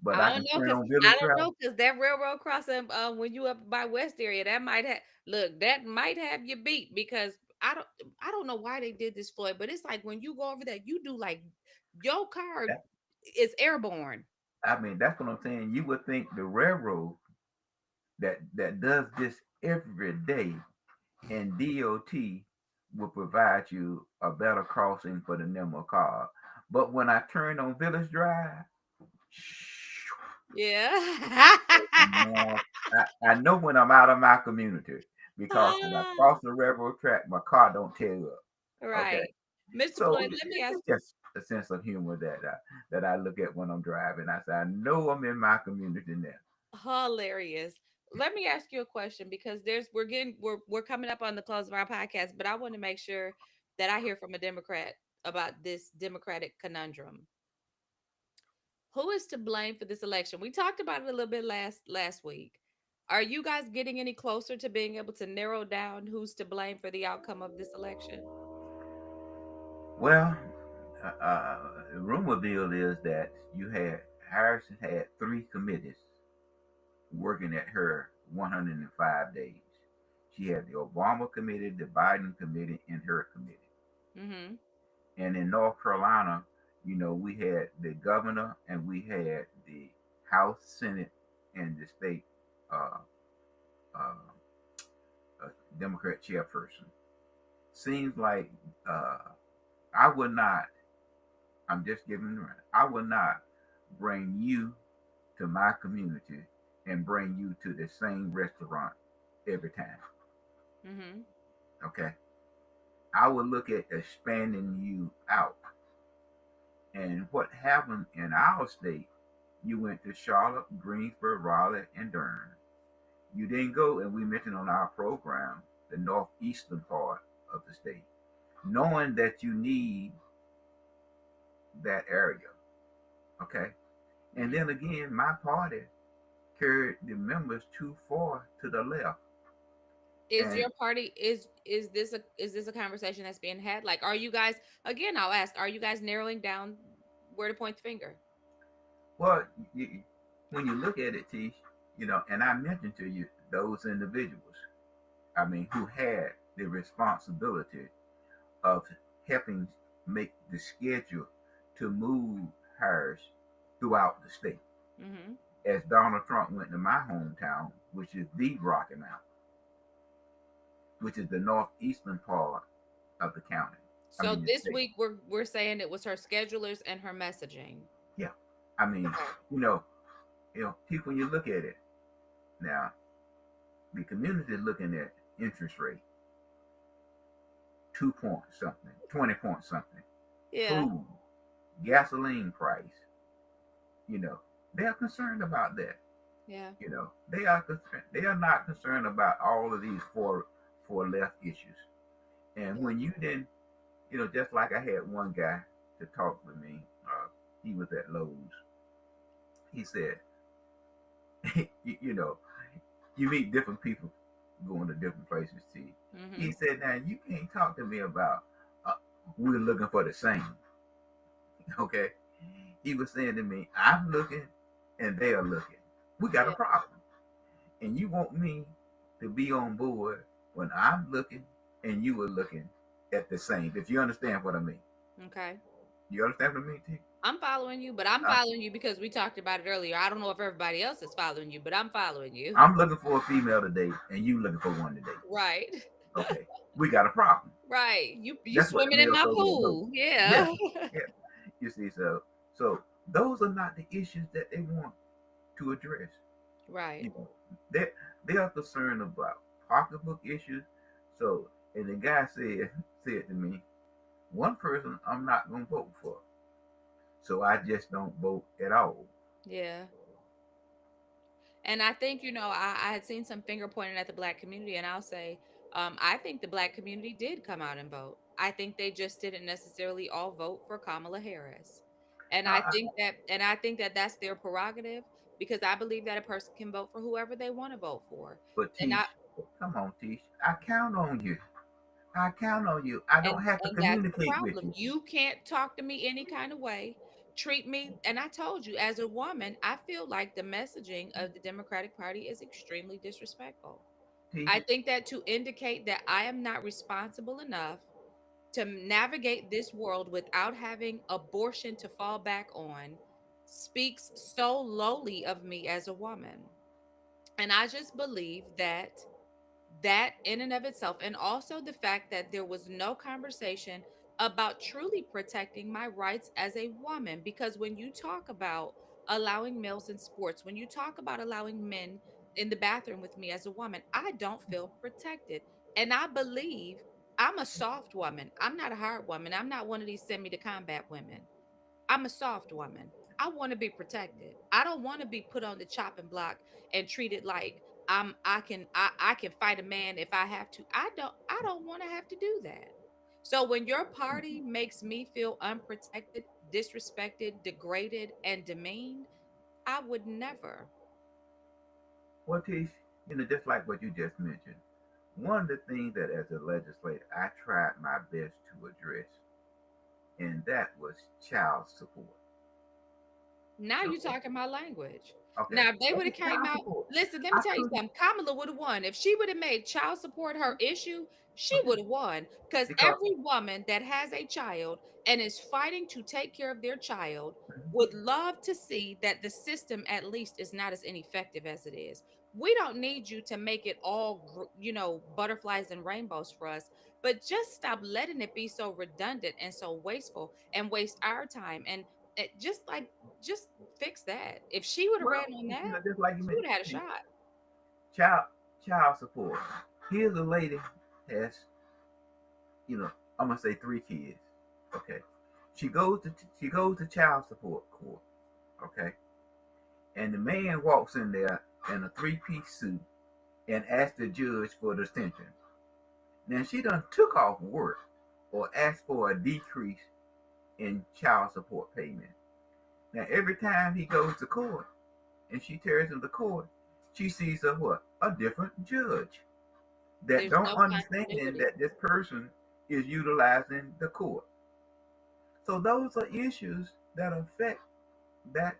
But I I don't can know turn because on I Village don't Drive. know because that railroad crossing when you up by West area that might have look that might have you beat because I don't know why they did this Floyd but it's like when you go over there you do like your car That, is airborne. I mean, that's what I'm saying. You would think the railroad that does this every day and DOT will provide you a better crossing for the number car. But when I turn on Village Drive, Yeah. man, I know when I'm out of my community because when I Ah, cross the railroad track, my car don't tear up. Okay, right. Mr. so Floyd, let me ask. it's just a sense of humor that I look at when I'm driving. I say I know I'm in my community now. Hilarious. Let me ask you a question because we're coming up on the close of our podcast, but I want to make sure that I hear from a Democrat about this Democratic conundrum. Who is to blame for this election? We talked about it a little bit last week. Are you guys getting any closer to being able to narrow down who's to blame for the outcome of this election? Well, the rumor deal is that you had Harrison had three committees working at her 105 days. She had the Obama committee, the Biden committee, and her committee. Mm-hmm. And in North Carolina, we had the governor and we had the House, Senate, and the state uh, uh, uh, Democrat chairperson. Seems like uh, I would not. I'm just giving the rent. I would not bring you to my community and bring you to the same restaurant every time. Mm-hmm. Okay. I would look at expanding you out. And what happened in our state, you went to Charlotte, Greensboro, Raleigh, and Durham. You didn't go, and we mentioned on our program, the northeastern part of the state, knowing that you need that area. Okay. And Mm-hmm. then again, my party carried the members too far to the left. Is And your party is this a conversation that's being had? Like, are you guys again? I'll ask: are you guys narrowing down where to point the finger? well, when you look at it, Tish, and I mentioned to you those individuals, I mean, who had the responsibility of helping make the schedule to move hers throughout the state. Mm-hmm. As Donald Trump went to my hometown, which is the Rocky Mountain, which is the northeastern part of the county. I So mean, the this state. week we're saying it was her schedulers and her messaging. Yeah. I mean, Okay. you know, people, when you look at it now, the community is looking at interest rate, 2 point something, 20 point something, Yeah. food, gasoline price, you know, they are concerned about that. Yeah. They are concerned. They are not concerned about all of these four left issues. And Yeah. when you then, just like I had one guy to talk with me, he was at Lowe's. He said, you, you know, you meet different people going to different places. See, he Mm-hmm. said, now you can't talk to me about uh, we're looking for the same. Okay, he was saying to me, I'm looking and they are looking. We got a Yeah. problem. And you want me to be on board when I'm looking and you were looking at the same. If you understand what I mean, Okay. you understand what I mean, T? I'm following you, but I'm Uh, following you because we talked about it earlier. I don't know if everybody else is following you, but I'm following you. I'm looking for a female today, and you looking for one today. Right. Okay, we got a problem. Right. You That's what the swimming in male my told me to know. pool. Yeah, Yeah. yeah. You see, so those are not the issues that they want to address. Right. You know, they they are concerned about pocketbook issues. So, and the guy said to me, one person I'm not gonna vote for. So I just don't vote at all. Yeah. And I think, I had seen some finger pointing at the black community, and I'll say, I think the black community did come out and vote. I think they just didn't necessarily all vote for Kamala Harris. I, And I think that that's their prerogative because I believe that a person can vote for whoever they want to vote for. but And I Tish, come on, Tish. I count on you. I count on you. I don't have to and that's the communicate with problem. you. You can't talk to me any kind of way. Treat me, and I told you, as a woman, I feel like the messaging of the Democratic Party is extremely disrespectful. Tish, I think that to indicate that I am not responsible enough to navigate this world without having abortion to fall back on speaks so lowly of me as a woman. And I just believe that in and of itself, and also the fact that there was no conversation about truly protecting my rights as a woman. Because when you talk about allowing males in sports, when you talk about allowing men in the bathroom with me as a woman, I don't feel protected. And I believe I'm a soft woman. I'm not a hard woman. I'm not one of these send me to combat women. I'm a soft woman. I want to be protected. I don't want to be put on the chopping block and treated like I can fight a man if I have to. I don't want to have to do that. So when your party makes me feel unprotected, disrespected, degraded, and demeaned, I would never. Well, Tish, just like what you just mentioned, one of the things that as a legislator I tried my best to address, and that was child support. Now you Okay. talking my language. Okay. Now if they would have Okay, came child out, support. listen, let me I tell you couldn't. something. Kamala would have won. If she would have made child support her issue, she Okay. would have won. Because Because every woman that has a child and is fighting to take care of their child would mhm, love to see that the system at least is not as ineffective as it is. We don't need you to make it all, butterflies and rainbows for us, but just stop letting it be so redundant and so wasteful and waste our time. And just fix that. If she would have well, ran on that, just like you she would mentioned, have had a shot. child child support. Here's a lady has, you know, I'm gonna say 3 kids. Okay. She goes to child support court. Okay. And the man walks in there in a 3-piece suit and asks the judge for the extension. Now she done took off work or asked for a decrease in child support payment. Now every time he goes to court and she tears him to court, she sees a what? A different judge that There's don't no understand continuity. that this person is utilizing the court. So those are issues that affect that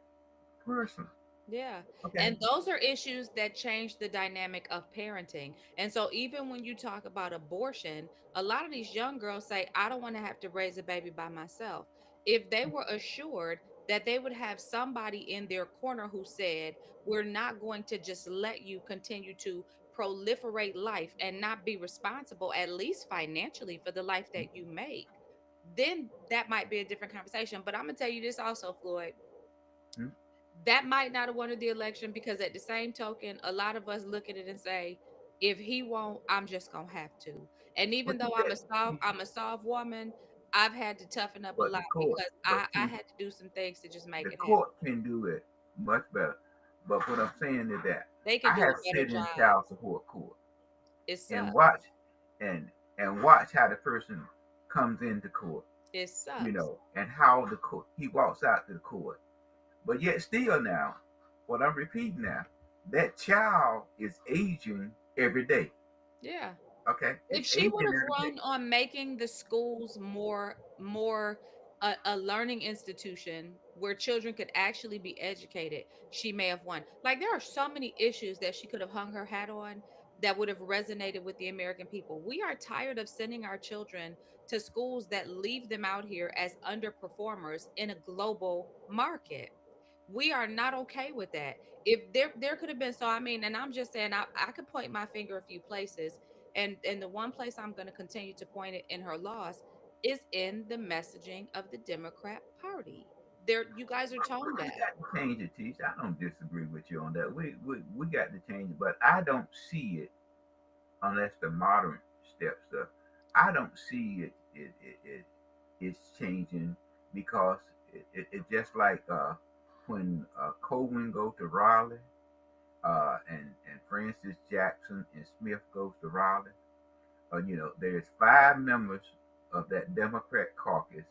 person. Yeah. Okay. And those are issues that change the dynamic of parenting. And so even when you talk about abortion, a lot of these young girls say, I don't want to have to raise a baby by myself. If they were assured that they would have somebody in their corner who said, we're not going to just let you continue to proliferate life and not be responsible, at least financially, for the life that you make, then that might be a different conversation. But I'm going to tell you this also, Floyd, Hmm? that might not have won the election because at the same token, a lot of us look at it and say, if he won't, I'm just gonna have to. And even But you though said, I'm a soft woman, I've had to toughen up a but lot the court, because but I see, had to do some things to just make the it happen. court can do it much better. But what I'm saying is that They can I do have a better sit in job. child support court It and sucks. watch and watch how the person comes into court, It sucks. and how the court he walks out to the court. But yet still now, what I'm repeating now, that child is aging every day. Yeah. Okay, If it's she would aging have every day. run on making the schools more a learning institution where children could actually be educated, she may have won. Like there are so many issues that she could have hung her hat on that would have resonated with the American people. We are tired of sending our children to schools that leave them out here as underperformers in a global market. We are not okay with that. If there could have been, so I mean, and I'm just saying, I could point my finger a few places, and the one place I'm going to continue to point it in her loss is in the messaging of the Democrat Party. There, you guys are tone We deaf. got to change it, Teach. I don't disagree with you on that. We got to change it, but I don't see it unless the modern steps up. I don't see it's changing because it just like when Coleman goes to Raleigh, and Francis Jackson and Smith goes to Raleigh. There's 5 members of that Democrat caucus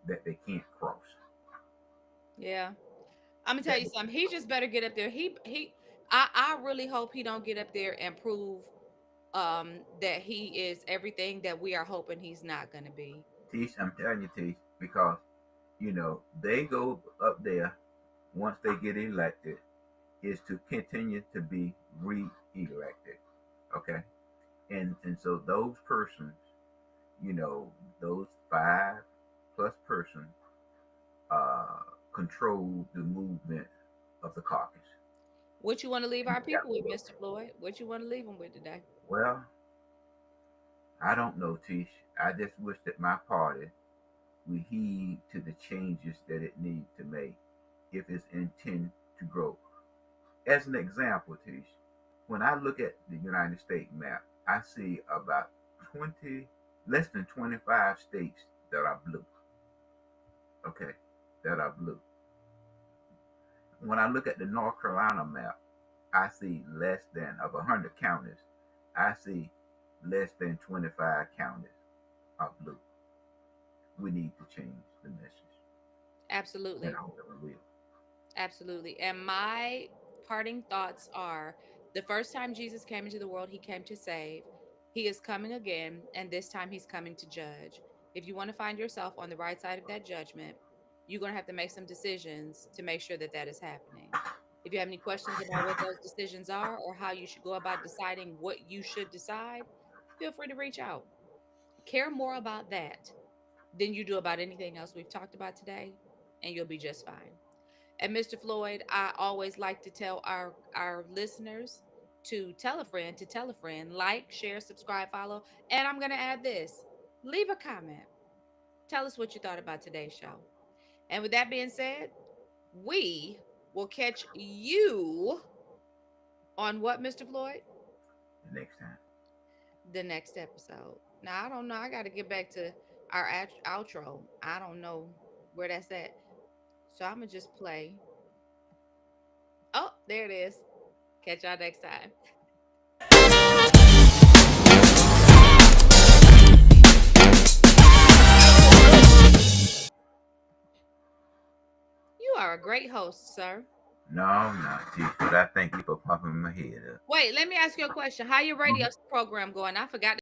that they can't cross. Yeah, I'm gonna tell That you something. He just better get up there. I really hope he don't get up there and prove that he is everything that we are hoping he's not gonna be. Teach, I'm telling you, Teach, because they go up there once they get elected is to continue to be re-elected. Okay, and so those persons, those 5+ persons, uh, control the movement of the caucus. What you want to leave And our they got people to with, go up Mr. Floyd? What you want to leave them with today? there. Well, I don't know, Tish. I just wish that my party would heed to the changes that it needs to make if it's intent to grow. As an example, Tish, When I look at the United States map, I see about 20, less than 25 states that are blue. Okay, that are blue. When I look at the North Carolina map, I see less than of 100 counties. I see less than 25 counties are blue. We need to change the message, and Absolutely. I hope we will. Absolutely. And my parting thoughts are the first time Jesus came into the world, he came to save. He is coming again, and this time he's coming to judge. If you want to find yourself on the right side of that judgment, you're going to have to make some decisions to make sure that that is happening. If you have any questions about what those decisions are or how you should go about deciding what you should decide, feel free to reach out. Care more about that than you do about anything else we've talked about today, and you'll be just fine. And Mr. Floyd, I always like to tell our listeners to tell a friend, like, share, subscribe, follow, and I'm going to add this. Leave a comment. Tell us what you thought about today's show. And with that being said, we will catch you on what, Mr. Floyd? Next time. The next episode. Now, I don't know. I got to get back to our outro. I don't know where that's at. So I'm going to just play. Oh, there it is. Catch y'all next time. You are a great host, sir. No, I'm not, Chief, but I thank you for popping my head up. Wait, let me ask you a question. How your radio Mhm. program going? I forgot